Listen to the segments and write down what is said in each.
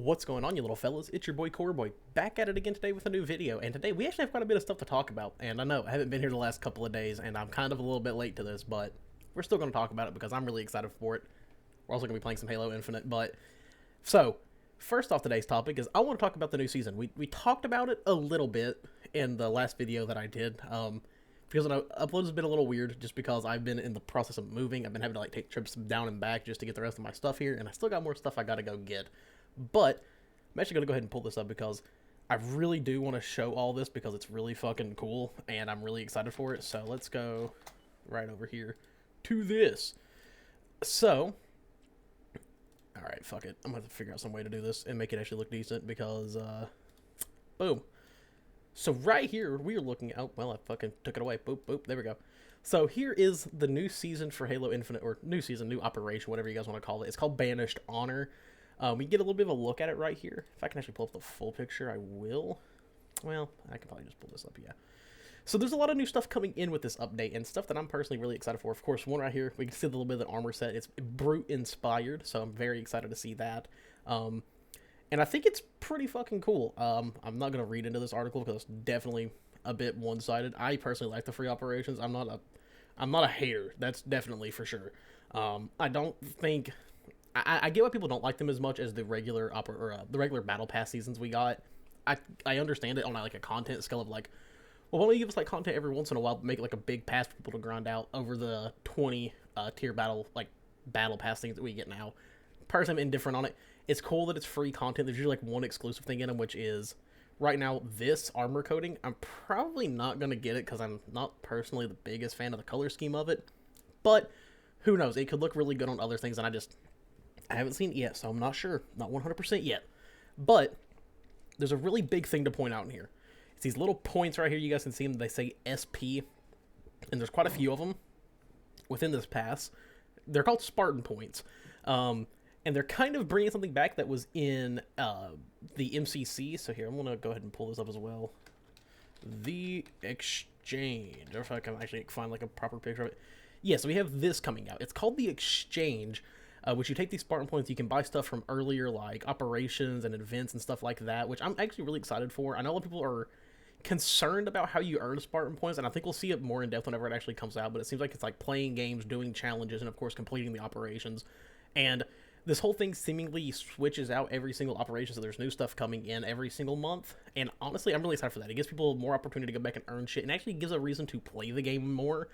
What's going on, you little fellas? It's your boy Coreboy, back at it again today with a new video, and today we actually have quite a bit of stuff to talk about, and I know I haven't been here the last couple of days, and I'm kind of a little bit late to this, but we're still going to talk about it because I'm really excited for it. We're also going to be playing some Halo Infinite, first off, today's topic is I want to talk about the new season. We talked about it a little bit in the last video that I did, because the upload has been a little weird just because I've been in the process of moving. I've been having to take trips down and back just to get the rest of my stuff here, and I still got more stuff I got to go get. But I'm actually going to go ahead and pull this up because I really do want to show all this because it's really fucking cool and I'm really excited for it. So let's go right over here to this. So, alright, fuck it. I'm going to have to figure out some way to do this and make it actually look decent because, boom. So right here, we are looking at, oh, well, I fucking took it away. Boop, boop, there we go. So here is the new season for Halo Infinite, or new season, new operation, whatever you guys want to call it. It's called Banished Honor. We get a little bit of a look at it right here. If I can actually pull up the full picture, I will. Well, I can probably just pull this up, yeah. So there's a lot of new stuff coming in with this update, and stuff that I'm personally really excited for. Of course, one right here, we can see a little bit of the armor set. It's Brute-inspired, so I'm very excited to see that. And I think it's pretty fucking cool. I'm not going to read into this article because it's definitely a bit one-sided. I personally like the free operations. I'm not a hater. That's definitely for sure. I don't think... I get why people don't like them as much as the regular the regular battle pass seasons we got. I understand it on like a content scale of like, well, why don't you give us like content every once in a while, but make it like a big pass for people to grind out over the 20 tier battle pass things that we get now. Personally, I'm indifferent on it. It's cool that it's free content. There's usually like one exclusive thing in them, which is right now this armor coating. I'm probably not gonna get it because I'm not personally the biggest fan of the color scheme of it, but who knows? It could look really good on other things, and I haven't seen it yet, so I'm not sure. Not 100% yet. But there's a really big thing to point out in here. It's these little points right here. You guys can see them. They say SP, and there's quite a few of them within this pass. They're called Spartan points. And they're kind of bringing something back that was in the MCC. So here, I'm going to go ahead and pull this up as well. The Exchange. Or if I can actually find like a proper picture of it. Yeah, so we have this coming out. It's called the Exchange. Which you take these Spartan points, you can buy stuff from earlier, like operations and events and stuff like that, which I'm actually really excited for. I know a lot of people are concerned about how you earn Spartan points, and I think we'll see it more in depth whenever it actually comes out, but it seems like it's like playing games, doing challenges, and of course completing the operations. And this whole thing seemingly switches out every single operation, so there's new stuff coming in every single month, and honestly, I'm really excited for that. It gives people more opportunity to go back and earn shit, and actually gives a reason to play the game more.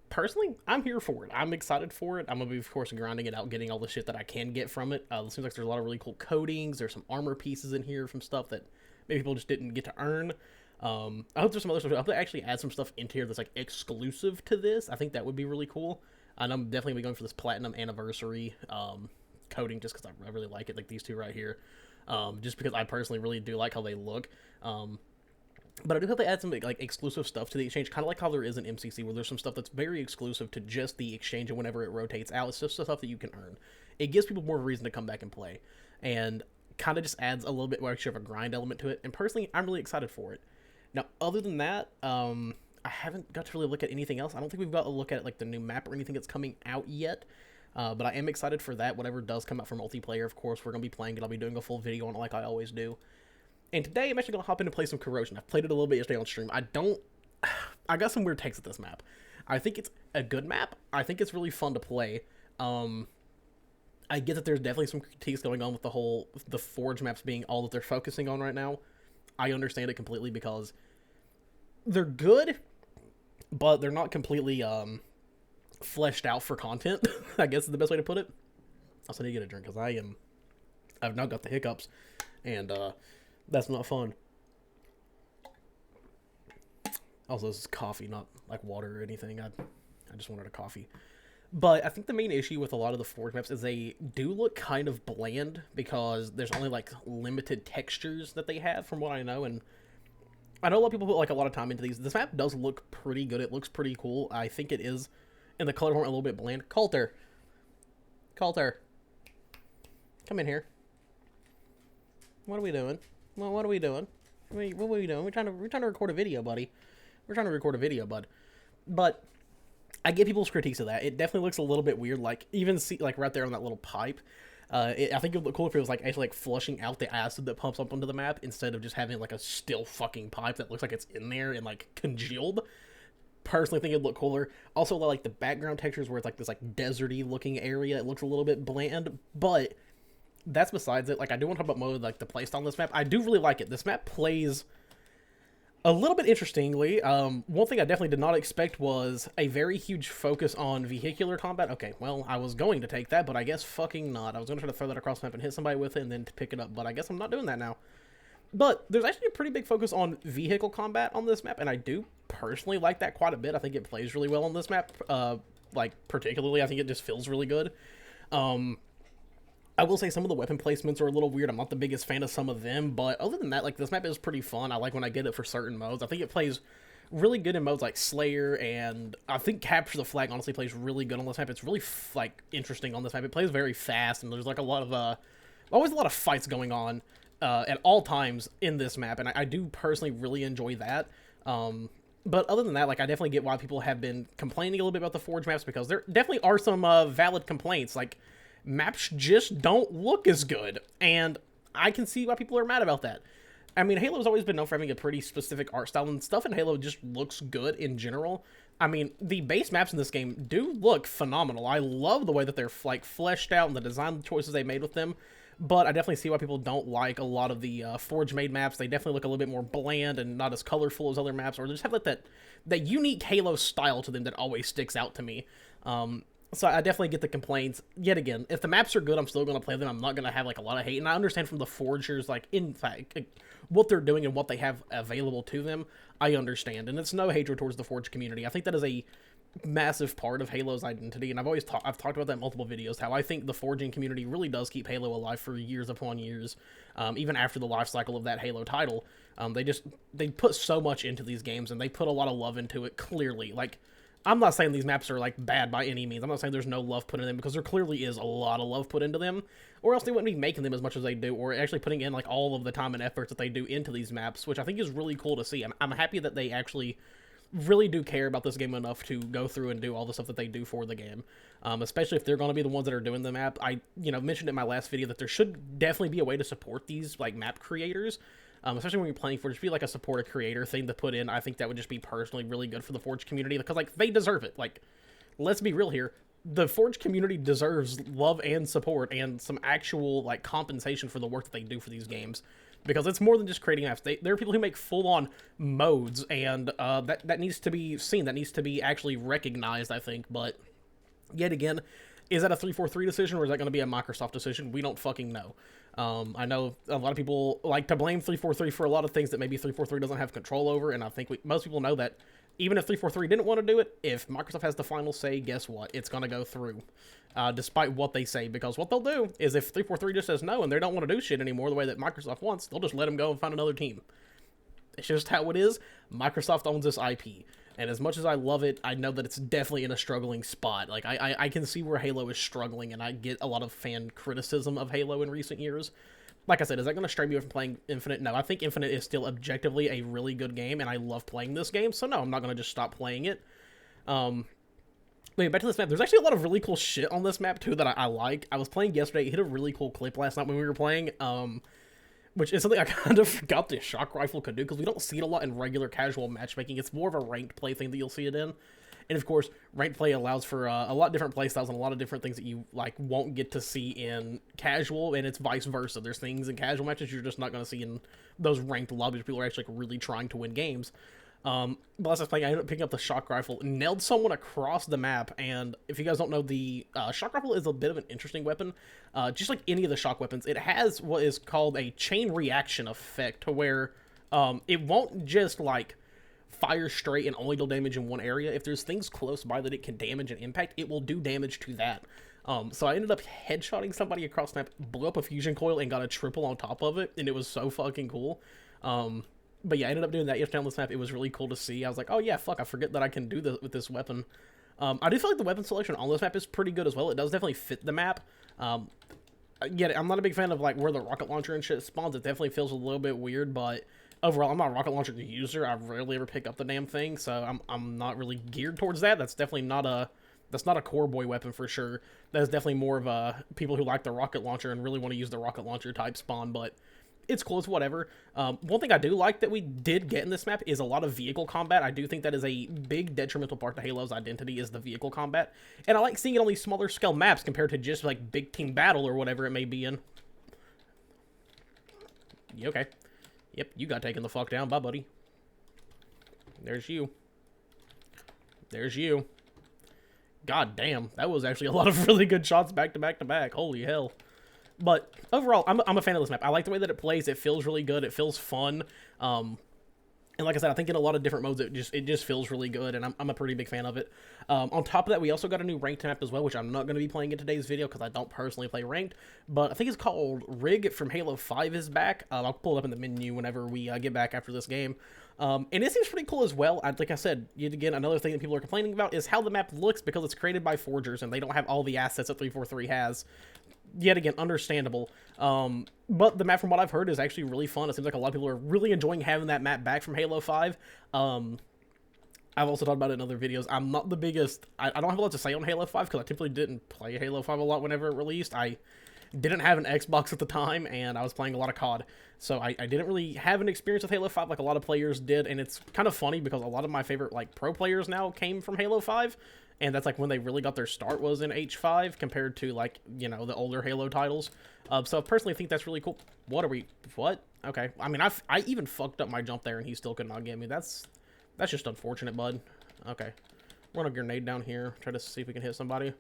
Personally, I'm here for it. I'm excited for it. I'm going to be, of course, grinding it out, getting all the shit that I can get from it. It seems like there's a lot of really cool coatings. There's some armor pieces in here from stuff that maybe people just didn't get to earn. I hope there's some other stuff. I hope they actually add some stuff into here that's, like, exclusive to this. I think that would be really cool. And I'm definitely going to be going for this Platinum Anniversary coating just because I really like it, like these two right here. Just because I personally really do like how they look. But I do hope they add some like exclusive stuff to the Exchange, kind of like how there is in MCC, where there's some stuff that's very exclusive to just the Exchange, and whenever it rotates out, it's just stuff that you can earn. It gives people more reason to come back and play, and kind of just adds a little bit more extra of a grind element to it, and personally, I'm really excited for it. Now, other than that, I haven't got to really look at anything else. I don't think we've got to look at like the new map or anything that's coming out yet, but I am excited for that. Whatever does come out for multiplayer, of course, we're going to be playing it. I'll be doing a full video on it like I always do. And today, I'm actually going to hop in and play some Corrosion. I've played it a little bit yesterday on stream. I got some weird takes at this map. I think it's a good map. I think it's really fun to play. I get that there's definitely some critiques going on with the Forge maps being all that they're focusing on right now. I understand it completely because they're good, but they're not completely fleshed out for content, I guess is the best way to put it. I also need to get a drink because I've now got the hiccups, and that's not fun. Also, this is coffee, not like water or anything. I just wanted a coffee. But I think the main issue with a lot of the Forge maps is they do look kind of bland because there's only like limited textures that they have from what I know. And I know a lot of people put like a lot of time into these. This map does look pretty good. It looks pretty cool. I think it is in the color form a little bit bland. Coulter. Come in here. What are we doing? Well, what are we doing? What are we doing? We're trying to record a video, buddy. We're trying to record a video, bud. But I get people's critiques of that. It definitely looks a little bit weird. Like even see like right there on that little pipe. I think it would look cool if it was like actually like flushing out the acid that pumps up onto the map instead of just having like a still fucking pipe that looks like it's in there and like congealed. Personally think it'd look cooler. Also, like the background textures where it's like this like deserty looking area, it looks a little bit bland, but that's besides it. Like, I do want to talk about mode, like the playstyle on this map. I do really like it. This map plays a little bit interestingly. One thing I definitely did not expect was a very huge focus on vehicular combat. Okay, well, I was going to take that, but I guess fucking not. I was going to try to throw that across the map and hit somebody with it and then to pick it up, but I guess I'm not doing that now. But there's actually a pretty big focus on vehicle combat on this map, and I do personally like that quite a bit. I think it plays really well on this map. Like, particularly, I think it just feels really good. I will say some of the weapon placements are a little weird. I'm not the biggest fan of some of them, but other than that, like, this map is pretty fun. I like when I get it for certain modes. I think it plays really good in modes like Slayer, and I think Capture the Flag honestly plays really good on this map. It's really, like, interesting on this map. It plays very fast, and there's, like, a lot of, always a lot of fights going on at all times in this map, and I do personally really enjoy that. But other than that, like, I definitely get why people have been complaining a little bit about the Forge maps, because there definitely are some valid complaints. Like, maps just don't look as good, and I can see why people are mad about that. I mean, Halo's always been known for having a pretty specific art style, and stuff in Halo just looks good in general. I mean, the base maps in this game do look phenomenal. I love the way that they're, like, fleshed out and the design choices they made with them, but I definitely see why people don't like a lot of the Forge-made maps. They definitely look a little bit more bland and not as colorful as other maps, or they just have, like, that unique Halo style to them that always sticks out to me. So I definitely get the complaints. Yet again, if the maps are good, I'm still going to play them. I'm not going to have, like, a lot of hate. And I understand from the Forgers, like, in fact, what they're doing and what they have available to them, I understand. And it's no hatred towards the Forge community. I think that is a massive part of Halo's identity. And I've talked about that in multiple videos, how I think the forging community really does keep Halo alive for years upon years. Even after the life cycle of that Halo title. They put so much into these games, and they put a lot of love into it, clearly. Like, I'm not saying these maps are, like, bad by any means. I'm not saying there's no love put in them, because there clearly is a lot of love put into them, or else they wouldn't be making them as much as they do, or actually putting in, like, all of the time and efforts that they do into these maps, which I think is really cool to see. I'm happy that they actually really do care about this game enough to go through and do all the stuff that they do for the game, especially if they're going to be the ones that are doing the map. I, mentioned in my last video that there should definitely be a way to support these, like, map creators, especially when you're playing Forge, be like a support a creator thing to put in. I think that would just be personally really good for the Forge community, because, like, they deserve it. Like, let's be real here. The Forge community deserves love and support and some actual, like, compensation for the work that they do for these games, because it's more than just creating maps. There are people who make full-on modes, and that needs to be seen. That needs to be actually recognized, I think. But yet again, is that a 343 decision, or is that going to be a Microsoft decision? We don't fucking know. I know a lot of people like to blame 343 for a lot of things that maybe 343 doesn't have control over, and I think most people know that even if 343 didn't want to do it, if Microsoft has the final say, guess what? It's going to go through, despite what they say, because what they'll do is if 343 just says no and they don't want to do shit anymore the way that Microsoft wants, they'll just let them go and find another team. It's just how it is. Microsoft owns this IP. And as much as I love it, I know that it's definitely in a struggling spot. Like, I can see where Halo is struggling, and I get a lot of fan criticism of Halo in recent years. Like I said, is that going to stray me away from playing Infinite? No, I think Infinite is still objectively a really good game, and I love playing this game, so no, I'm not going to just stop playing it. But back to this map, there's actually a lot of really cool shit on this map, too, that I like. I was playing yesterday, hit a really cool clip last night when we were playing, which is something I kind of forgot the shock rifle could do, because we don't see it a lot in regular casual matchmaking. It's more of a ranked play thing that you'll see it in. And of course, ranked play allows for a lot of different play styles and a lot of different things that you, like, won't get to see in casual, and it's vice versa. There's things in casual matches you're just not going to see in those ranked lobbies where people are actually, like, really trying to win games. But as I was playing, I ended up picking up the shock rifle, nailed someone across the map, and if you guys don't know, the shock rifle is a bit of an interesting weapon. Just like any of the shock weapons, it has what is called a chain reaction effect, to where it won't just, like, fire straight and only deal damage in one area. If there's things close by that it can damage and impact, it will do damage to that. So I ended up headshotting somebody across the map, blew up a fusion coil, and got a triple on top of it, and it was so fucking cool. But yeah, I ended up doing that yesterday on this map. It was really cool to see. I was like, oh yeah, fuck, I forget that I can do this with this weapon. I do feel like the weapon selection on this map is pretty good as well. It does definitely fit the map. Yet I'm not a big fan of, like, where the rocket launcher and shit spawns. It definitely feels a little bit weird, but overall, I'm not a rocket launcher user. I rarely ever pick up the damn thing, so I'm not really geared towards that. That's definitely not a That's not a core boy weapon for sure. That's definitely more of a people who like the rocket launcher and really want to use the rocket launcher type spawn, but it's close, whatever. One thing I do like that we did get in this map is a lot of vehicle combat. I do think that is a big detrimental part to Halo's identity is the vehicle combat. And I like seeing it on these smaller scale maps compared to just like big team battle or whatever it may be in. You okay? Yep, you got taken the fuck down. Bye, buddy. There's you. There's you. God damn, that was actually a lot of really good shots back to back to back. Holy hell. But overall, I'm a fan of this map. I like the way that it plays. It feels really good. It feels fun. And like I said, I think in a lot of different modes, it just feels really good, and I'm a pretty big fan of it. On top of that, we also got a new ranked map as well, which I'm not going to be playing in today's video because I don't personally play ranked. But I think it's called Rig from Halo 5 is back. I'll pull it up in the menu whenever we get back after this game. And it seems pretty cool as well. Like I said, yet again, another thing that people are complaining about is how the map looks because it's created by forgers, and they don't have all the assets that 343 has. Yet again, understandable. But the map, from what I've heard, is actually really fun. It seems like a lot of people are really enjoying having that map back from Halo 5. I've also talked about it in other videos. I'm not the biggest... I don't have a lot to say on Halo 5 because I typically didn't play Halo 5 a lot whenever it released. I didn't have an Xbox at the time, and I was playing a lot of COD. So I didn't really have an experience with Halo 5 like a lot of players did, and it's kind of funny because a lot of my favorite like pro players now came from Halo 5. And that's like when they really got their start was in H5 compared to like, you know, the older Halo titles. So I personally think that's really cool. What are we? What? Okay. I mean, I even fucked up my jump there and he still could not get me. That's just unfortunate, bud. Okay. Run a grenade down here. Try to see if we can hit somebody.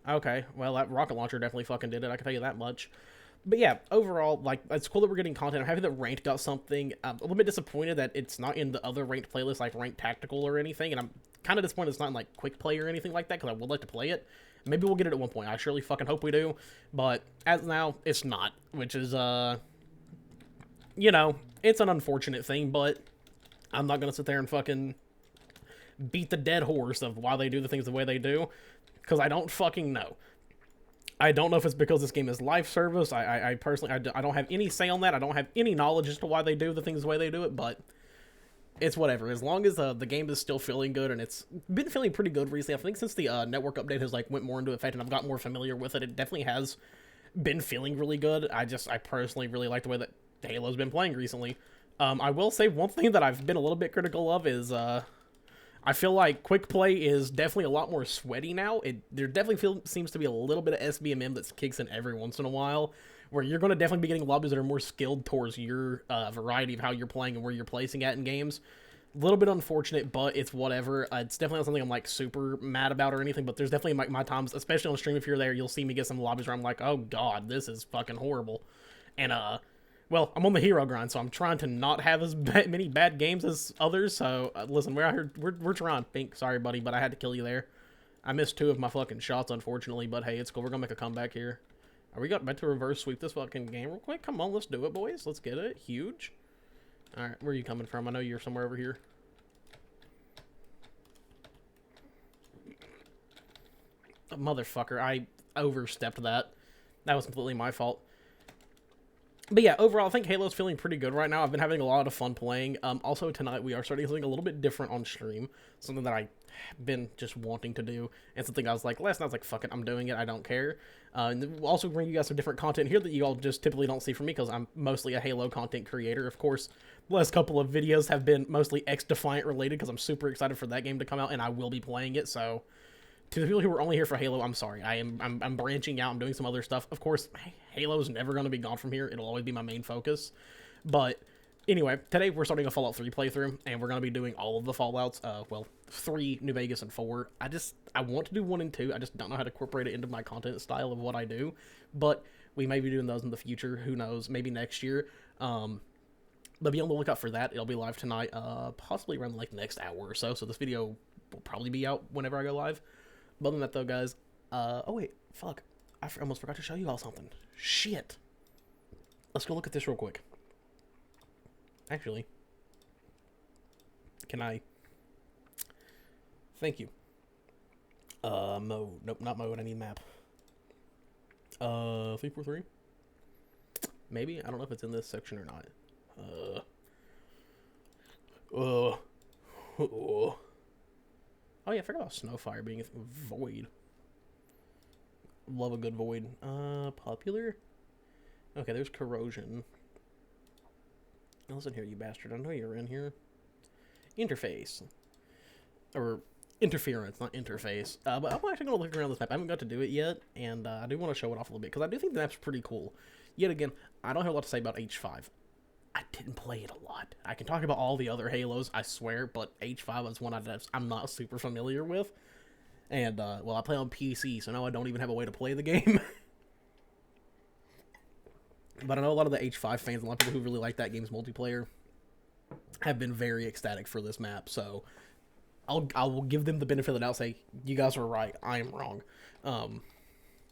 Okay. Well, that rocket launcher definitely fucking did it. I can tell you that much. But yeah, overall, like, it's cool that we're getting content. I'm happy that Ranked got something. I'm a little bit disappointed that it's not in the other Ranked playlists, like Ranked Tactical or anything, and I'm kind of disappointed it's not in, like, Quick Play or anything like that, because I would like to play it. Maybe we'll get it at one point. I surely fucking hope we do, but as of now, it's not, which is, you know, it's an unfortunate thing, but I'm not gonna sit there and fucking beat the dead horse of why they do the things the way they do, because I don't fucking know. I don't know if it's because this game is live service. I personally, I don't have any say on that. I don't have any knowledge as to why they do the things the way they do it, but it's whatever. As long as the game is still feeling good, and it's been feeling pretty good recently. I think since the network update has like went more into effect and I've got more familiar with it, it definitely has been feeling really good. I personally really like the way that Halo's been playing recently. I will say one thing that I've been a little bit critical of is I feel like quick play is definitely a lot more sweaty now. There definitely seems to be a little bit of SBMM that kicks in every once in a while, where you're going to definitely be getting lobbies that are more skilled towards your variety of how you're playing and where you're placing at in games. A little bit unfortunate, but it's whatever. It's definitely not something I'm like super mad about or anything, but there's definitely my times, especially on stream if you're there, you'll see me get some lobbies where I'm like, oh god, this is fucking horrible. And well, I'm on the hero grind, so I'm trying to not have as many bad games as others. So listen, we're out here, we're trying. Pink, sorry, buddy, but I had to kill you there. I missed 2 of my fucking shots, unfortunately, but hey, it's cool. We're gonna make a comeback here. Are we about to reverse sweep this fucking game real quick? Come on, let's do it, boys. Let's get it. Huge. All right, where are you coming from? I know you're somewhere over here. Oh, motherfucker, I overstepped that. That was completely my fault. But yeah, overall, I think Halo's feeling pretty good right now. I've been having a lot of fun playing. Also, tonight we are starting something a little bit different on stream. Something that I've been just wanting to do. And something I was like, last night I was like, fuck it, I'm doing it. I don't care. And we'll also bring you guys some different content here that you all just typically don't see from me because I'm mostly a Halo content creator. Of course, the last couple of videos have been mostly X-Defiant related because I'm super excited for that game to come out and I will be playing it. So to the people who are only here for Halo, I'm sorry. I'm branching out. I'm doing some other stuff. Of course, Halo's never going to be gone from here. It'll always be my main focus. But anyway, today we're starting a Fallout 3 playthrough, and we're going to be doing all of the Fallouts. Well, 3, New Vegas, and 4. I want to do 1 and 2. I just don't know how to incorporate it into my content style of what I do. But we may be doing those in the future. Who knows? Maybe next year. But be on the lookout for that. It'll be live tonight, possibly around like the next hour or so. So this video will probably be out whenever I go live. But other than that, though, guys, oh, wait, fuck. I almost forgot to show you all something. Shit. Let's go look at this real quick. Actually, can I? Thank you. Mode. Nope, not mode. I need map. 343? Maybe? I don't know if it's in this section or not. Oh yeah, I forgot about Snowfire being a Void. Love a good Void. Popular? Okay, there's Corrosion. Listen here, you bastard. I know you're in here. Interface. Or interference, not interface. But I'm actually going to look around this map. I haven't got to do it yet, and I do want to show it off a little bit, because I do think the map's pretty cool. Yet again, I don't have a lot to say about H5. I didn't play it a lot. I can talk about all the other Halos, I swear, but H5 is one I'm not super familiar with. And, well, I play on PC, so now I don't even have a way to play the game. But I know a lot of the H5 fans, a lot of people who really like that game's multiplayer, have been very ecstatic for this map, so I will give them the benefit of the doubt, say, you guys were right, I am wrong. But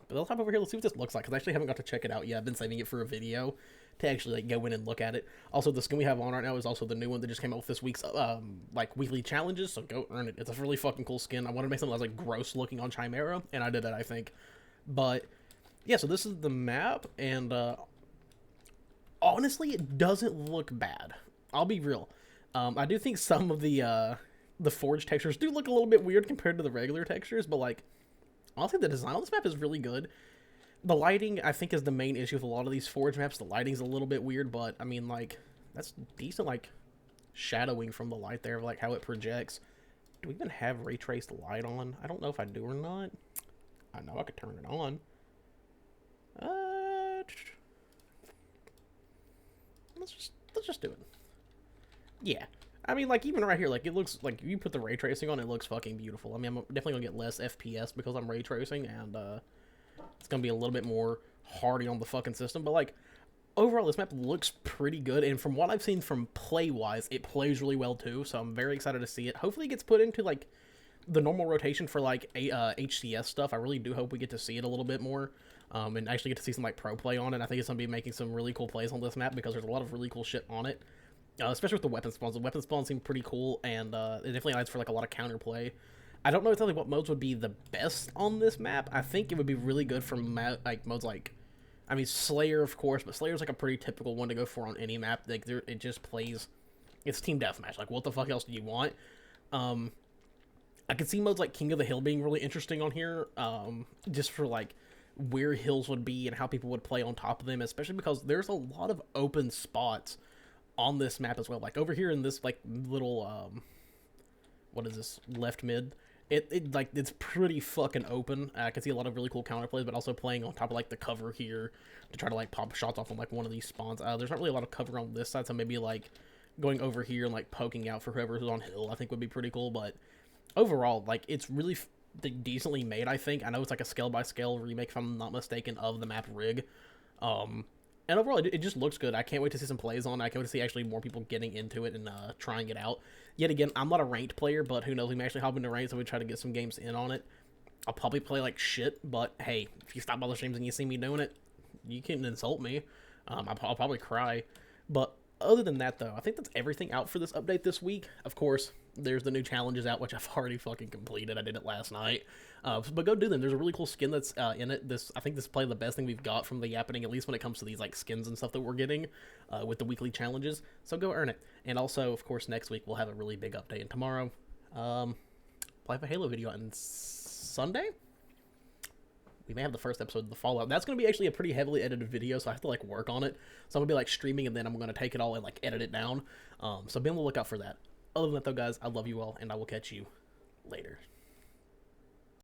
let's hop over here, let's see what this looks like, because I actually haven't got to check it out yet. I've been saving it for a video to actually like go in and look at it. Also, the skin we have on right now is also the new one that just came out with this week's like weekly challenges, so go earn it. It's a really fucking cool skin. I wanted to make something that was like gross looking on Chimera, and I did that, I think. But yeah, so this is the map, and honestly, it doesn't look bad. I'll be real. I do think some of the forge textures do look a little bit weird compared to the regular textures, but like, honestly, the design on this map is really good. The lighting, I think, is the main issue with a lot of these forge maps. The lighting's a little bit weird, but I mean, like, that's decent, like, shadowing from the light there, like how it projects. Do we even have ray traced light on? I don't know if I do or not. I know I could turn it on. Let's just do it. Yeah. I mean, like, even right here, like, it looks like you put the ray tracing on, it looks fucking beautiful. I mean, I'm definitely gonna get less FPS because I'm ray tracing, and it's gonna be a little bit more hardy on the fucking system. But like, overall, this map looks pretty good, and from what I've seen from play-wise, it plays really well too. So I'm very excited to see it. Hopefully, it gets put into like the normal rotation for like HCS stuff. I really do hope we get to see it a little bit more, and actually get to see some like pro play on it. I think it's gonna be making some really cool plays on this map because there's a lot of really cool shit on it. Especially with the weapon spawns. The weapon spawns seem pretty cool, and it definitely allows for like a lot of counterplay. I don't know exactly what modes would be the best on this map. I think it would be really good for like modes like, I mean, Slayer, of course, but Slayer's like a pretty typical one to go for on any map. Like, it just plays, it's team deathmatch. Like, what the fuck else do you want? I could see modes like King of the Hill being really interesting on here, just for like where hills would be and how people would play on top of them, especially because there's a lot of open spots on this map as well. Like over here in this like little what is this, left mid, it like, it's pretty fucking open. I can see a lot of really cool counterplays, but also playing on top of like the cover here to try to like pop shots off on like one of these spawns. There's not really a lot of cover on this side, so maybe like going over here and like poking out for whoever's on hill I think would be pretty cool. But overall, like, it's really decently made, I think. I know it's like a scale by scale remake, if I'm not mistaken, of the map rig. And overall, it just looks good. I can't wait to see some plays on it. I can't wait to see actually more people getting into it and trying it out. Yet again, I'm not a ranked player, but who knows, we may actually hop into ranked, so we try to get some games in on it. I'll probably play like shit, but hey, if you stop by the streams and you see me doing it, you can insult me. I'll probably cry. But other than that, though, I think that's everything out for this update this week. Of course, there's the new challenges out, which I've already fucking completed. I did it last night. But go do them. There's a really cool skin that's in it. I think this is probably the best thing we've got from the Yappening, at least when it comes to these like skins and stuff that we're getting with the weekly challenges. So go earn it. And also, of course, next week we'll have a really big update. And tomorrow, probably have a Halo video. And Sunday, we may have the first episode of the Fallout. That's going to be actually a pretty heavily edited video, so I have to like work on it. So I'm going to be like streaming, and then I'm going to take it all and like edit it down. So be on the lookout for that. Other than that, though, guys, I love you all, and I will catch you later.